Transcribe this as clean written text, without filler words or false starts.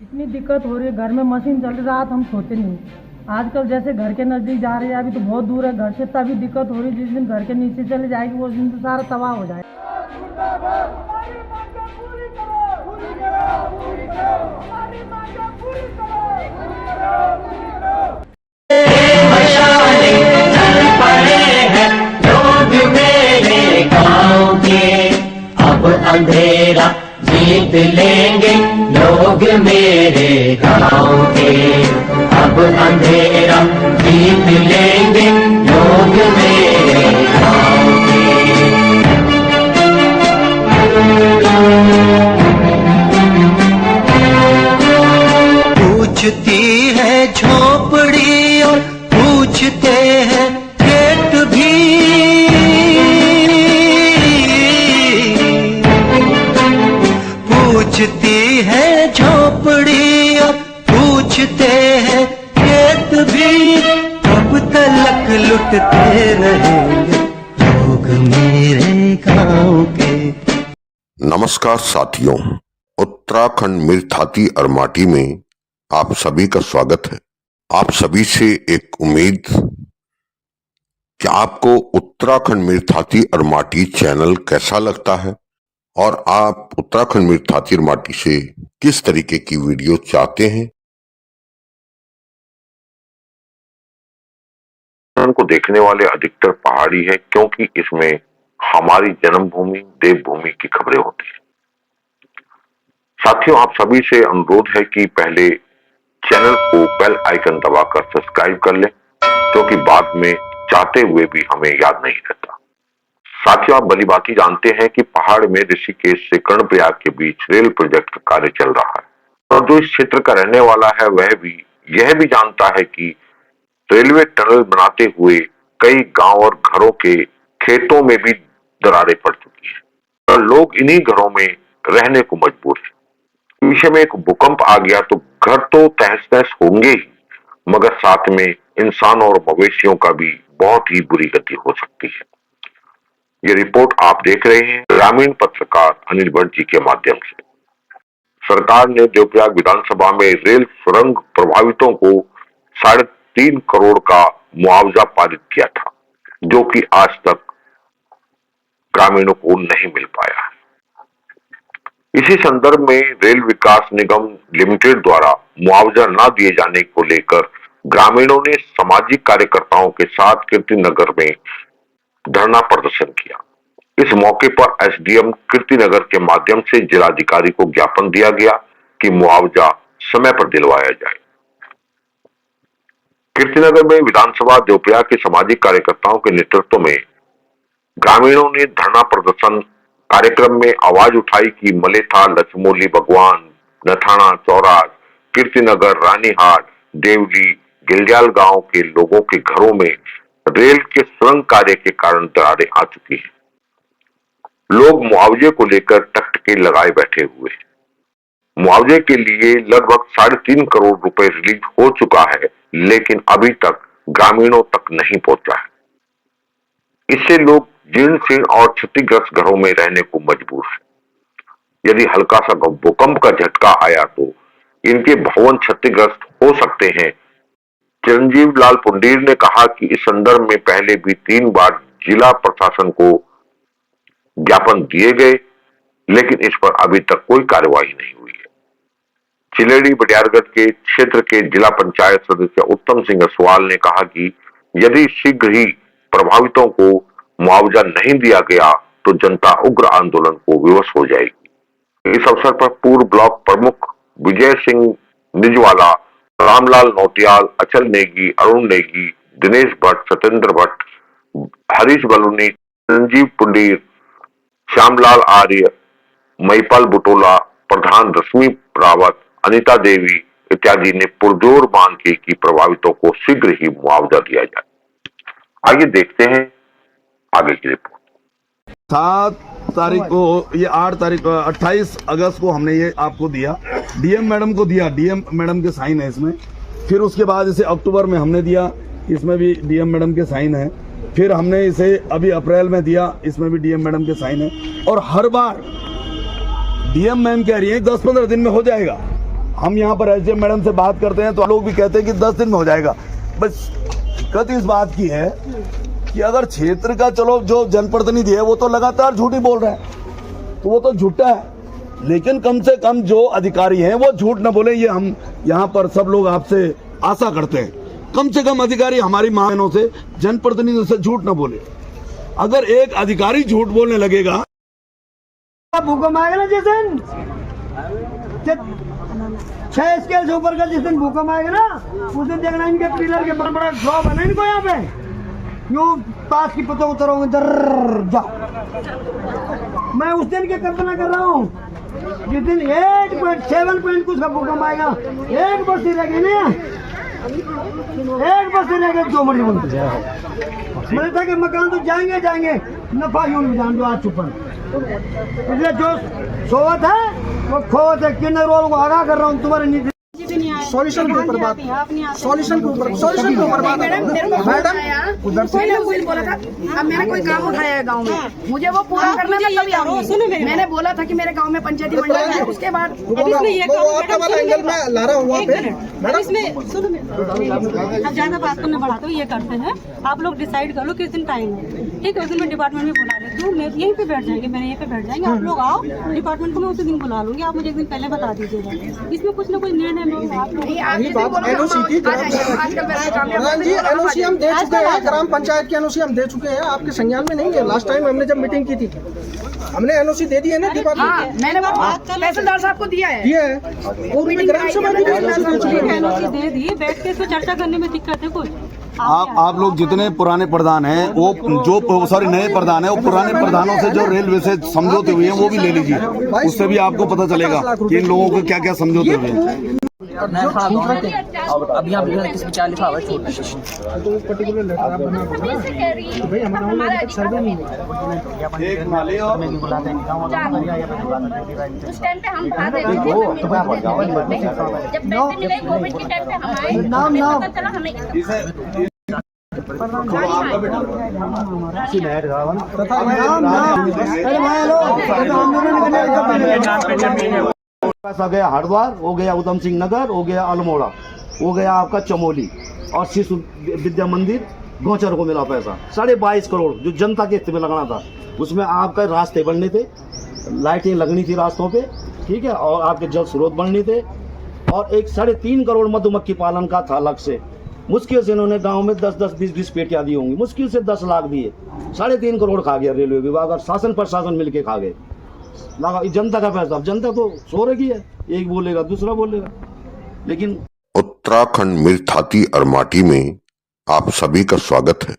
इतनी दिक्कत हो रही है, घर में मशीन चल रही, रात हम सोते नहीं। आजकल जैसे घर के नज़दीक जा रहे हैं, अभी तो बहुत दूर है घर से, तभी दिक्कत हो रही है। जिस दिन घर के नीचे चले जाएगी वो दिन तो सारा तबाह हो जाएगा। अब अंधेरा जीत लेंगे लोग मेरे गाँव के। अब अंधेरा जीत लेंगे लोग मेरे गाँव के। पूछती है झोपड़ी और पूछते हैं खेत भी। पूछती है झोपड़ी और पूछते हैं खेत भी। कब तक लुटते रहेंगे लोग मेरे गाँव के। नमस्कार साथियों, उत्तराखंड मिरथाती अरमाटी में आप सभी का स्वागत है। आप सभी से एक उम्मीद कि आपको उत्तराखंड मिरथाती अरमाटी चैनल कैसा लगता है और आप उत्तराखंड मिरथाती अरमाटी से किस तरीके की वीडियो चाहते हैं। को देखने वाले अधिकतर पहाड़ी है, क्योंकि इसमें हमारी जन्मभूमि देवभूमि की खबरें होती है। साथियों, आप सभी से अनुरोध है कि पहले चैनल को बेल आइकन दबाकर सब्सक्राइब कर लें, क्योंकि बाद में चाहते हुए भी हमें याद नहीं रहता। साथियों, आप भली भांति जानते हैं कि पहाड़ में ऋषिकेश से कर्णप्रयाग के बीच रेल प्रोजेक्ट का कार्य चल रहा है, और जो इस क्षेत्र का रहने वाला है वह भी यह भी जानता है कि रेलवे टनल बनाते हुए कई गांव और घरों के खेतों में भी दरारें पड़ चुकी हैं और लोग इन्हीं घरों में रहने को मजबूर हैं। पीछे में एक भूकंप आ गया तो घर तो तहस नहस होंगे ही, मगर साथ में इंसान और मवेशियों का भी बहुत ही बुरी गति हो सकती है। ये रिपोर्ट आप देख रहे हैं ग्रामीण पत्रकार अनिल भट्ट जी के माध्यम से। सरकार ने देवप्रयाग विधानसभा में रेल सुरंग प्रभावितों को 3.5 करोड़ का मुआवजा पारित किया था, जो कि आज तक ग्रामीणों को नहीं मिल पाया। इसी संदर्भ में रेल विकास निगम लिमिटेड द्वारा मुआवजा न दिए जाने को लेकर ग्रामीणों ने सामाजिक कार्यकर्ताओं के साथ कीर्तिनगर में धरना प्रदर्शन किया। इस मौके पर एसडीएम कीर्तिनगर के माध्यम से जिलाधिकारी को ज्ञापन दिया गया कि मुआवजा समय पर दिलवाया जाए। कीर्तिनगर में विधानसभा देवप्रयाग के सामाजिक कार्यकर्ताओं के नेतृत्व में ग्रामीणों ने धरना प्रदर्शन कार्यक्रम में आवाज उठाई कि मलेथा, लचमोली, भगवान, नथाना, चौरास, कीर्तिनगर, रानीहाट, देवली, गिलजाल गांव के लोगों के घरों में रेल के सुरंग कार्य के कारण दरारें आ चुकी हैं। लोग मुआवजे को लेकर टकटकी लगाए बैठे हुए हैं। मुआवजे के लिए लगभग 3.5 करोड़ रुपए रिलीज हो चुका है, लेकिन अभी तक ग्रामीणों तक नहीं पहुंचा है। इससे लोग जीर्ण शीर्ण और क्षतिग्रस्त घरों में रहने को मजबूर है। यदि हल्का सा भूकंप का झटका आया तो इनके भवन क्षतिग्रस्त हो सकते हैं। चिरंजीव लाल पुंडीर ने कहा कि इस संदर्भ में पहले भी 3 बार जिला प्रशासन को ज्ञापन दिए गए, लेकिन इस पर अभी तक कोई कार्यवाही नहीं हुई है। चिलेड़ी बटियारगढ़ के क्षेत्र के जिला पंचायत सदस्य उत्तम सिंह असवाल ने कहा कि यदि शीघ्र ही प्रभावितों को मुआवजा नहीं दिया गया तो जनता उग्र आंदोलन को विवश हो जाएगी। इस अवसर पर पूर्व ब्लॉक प्रमुख विजय सिंह निजवाला, रामलाल नौटियाल, अचल नेगी, अरुण नेगी, दिनेश भट्ट, सत्येंद्र भट्ट, हरीश बलूनी, चिरंजीव पुंडीर, श्यामलाल आर्य, महिपाल बुटोला, प्रधान रश्मि रावत, अनिता देवी इत्यादि ने पुरजोर मांग की कि प्रभावितों को शीघ्र ही मुआवजा दिया जाए। आइए देखते हैं आगे की रिपोर्ट। 7 तारीख को, ये 8 तारीख 28 अगस्त को हमने ये आपको दिया, डीएम मैडम को दिया, डीएम मैडम के साइन है इसमें। फिर उसके बाद इसे अक्टूबर में हमने दिया, इसमें भी डीएम मैडम के साइन है। फिर हमने इसे अभी अप्रैल में दिया, इसमें भी डीएम मैडम के साइन है। और हर बार डीएम मैम कह रही है 10-15 दिन में हो जाएगा, हम यहाँ पर एसडीएम मैडम से बात करते हैं तो लोग भी कहते हैं कि 10 दिन में हो जाएगा। बस दिक्कत इस बात की है कि अगर क्षेत्र का चलो जो जनप्रतिनिधि है वो तो लगातार झूठ ही बोल रहा है, तो वो तो झूठा है, लेकिन कम से कम जो अधिकारी हैं वो झूठ न बोले, ये हम यहाँ पर सब लोग आपसे आशा करते हैं। कम से कम अधिकारी हमारी मांगों से, जनप्रतिनिधियों से झूठ न बोले। अगर एक अधिकारी झूठ बोलने लगेगा, भूकंप आएगा ना जिस दिन 6 स्केल से ऊपर का जिस दिन भूकंप आएगा ना, उस दिन देखना इनके पिलर के बड़ा बड़ा ड्रॉ बने इनको यहाँ पे, यूं पास की पत्तों उतरोगे दर जाओ। मैं उस दिन की कल्पना कर रहा हूँ जिस दिन 8.7 पॉइंट कुछ का भूकंप आएगा, एक बस्ती रह गई ना, एक बस्ती रह गई, जो मर्जी बनती मैंने था कि मकान तो जाएंगे जाएंगे, नफा यूं भी जान दो आज छुपन। इसलिए जो सोवत है वो खोवत है। किन्नर रोल को आगाह कर रहा हूँ तुम्हारे नीचे सॉल्यूशन के ऊपर बात, सॉल्यूशन के ऊपर बात। मैडम कोई ना कोई बोला था, अब मैंने कोई काम उठाया है गांव में, मुझे वो पूरा करना था तभी आऊंगी। मैंने बोला था कि मेरे गांव में पंचायती मंडल है, उसके बाद आपका वाला एंगल में ला रहा हूँ वहाँ पे। मैडम इसमें सुनो, अब ज्यादा बात करने बढ़ा तो ये करते हैं, आप लोग डिसाइड कर लो किस दिन टाइम है, ठीक है? उस दिन मैं डिपार्टमेंट में बुला लेती हूँ, यहीं पे बैठ जाएंगे, मैंने यहीं पे बैठ जाएंगे, आप लोग आओ डिपार्टमेंट को, मैं उसी दिन बुला लूंगी, आप मुझे एक दिन पहले बता दीजिएगा। इसमें कुछ ना कुछ निर्णय एनओसी की जी, एनओसी हम दे चुके हैं, ग्राम पंचायत की एनओसी हम दे चुके हैं, आपके संज्ञान में नहीं है। लास्ट टाइम हमने जब मीटिंग की थी हमने एनओसी दे दी है ना डिपार्टमेंट, मैंने तहसीलदार साहब को दिया है, दिया है, और ग्राम सभा की एनओसी दे दी, बैठ के इसको चर्चा करने में दिक्कत है कुछ? आप लोग जितने पुराने प्रधान हैं वो जो सॉरी नए प्रधान हैं वो पुराने प्रधानों से जो रेलवे से समझौते हुए हैं वो भी ले लीजिए, उससे भी आपको पता चलेगा कि इन लोगों को क्या क्या समझौते हुए हैं। अब यहाँ किस विचार लिखा हुआ है तो पर्टिकुलर लेटर आप बना तो भाई हमारा सर्वे नहीं हुआ। एक माले और उस टाइम पे हम बात जब पैसे मिले कोविड के टाइम पे हम आए, नाम चला हमें पैसा गया हरिद्वार, हो गया उधम सिंह नगर, हो गया अल्मोड़ा, हो गया आपका चमोली, और शिशु विद्या मंदिर गौचर को मिला पैसा 22.5 करोड़ जो जनता के हित में लगना था। उसमें आपका रास्ते बनने थे, लाइटें लगनी थी रास्तों पे, ठीक है, और आपके जल स्रोत बनने थे, और एक 3.5 करोड़ मधुमक्खी पालन का था अलग से। मुश्किल से इन्होंने गांव में 10-10, 20-20 पेटियां दी होंगी, मुश्किल से 10 लाख दिए, 3.5 करोड़ खा गया रेलवे विभाग और शासन प्रशासन मिलके खा गए। जनता का पैसा, जनता तो सो रही है, एक बोलेगा दूसरा बोलेगा, लेकिन उत्तराखंड मिर्ठाती और माटी में आप सभी का स्वागत है।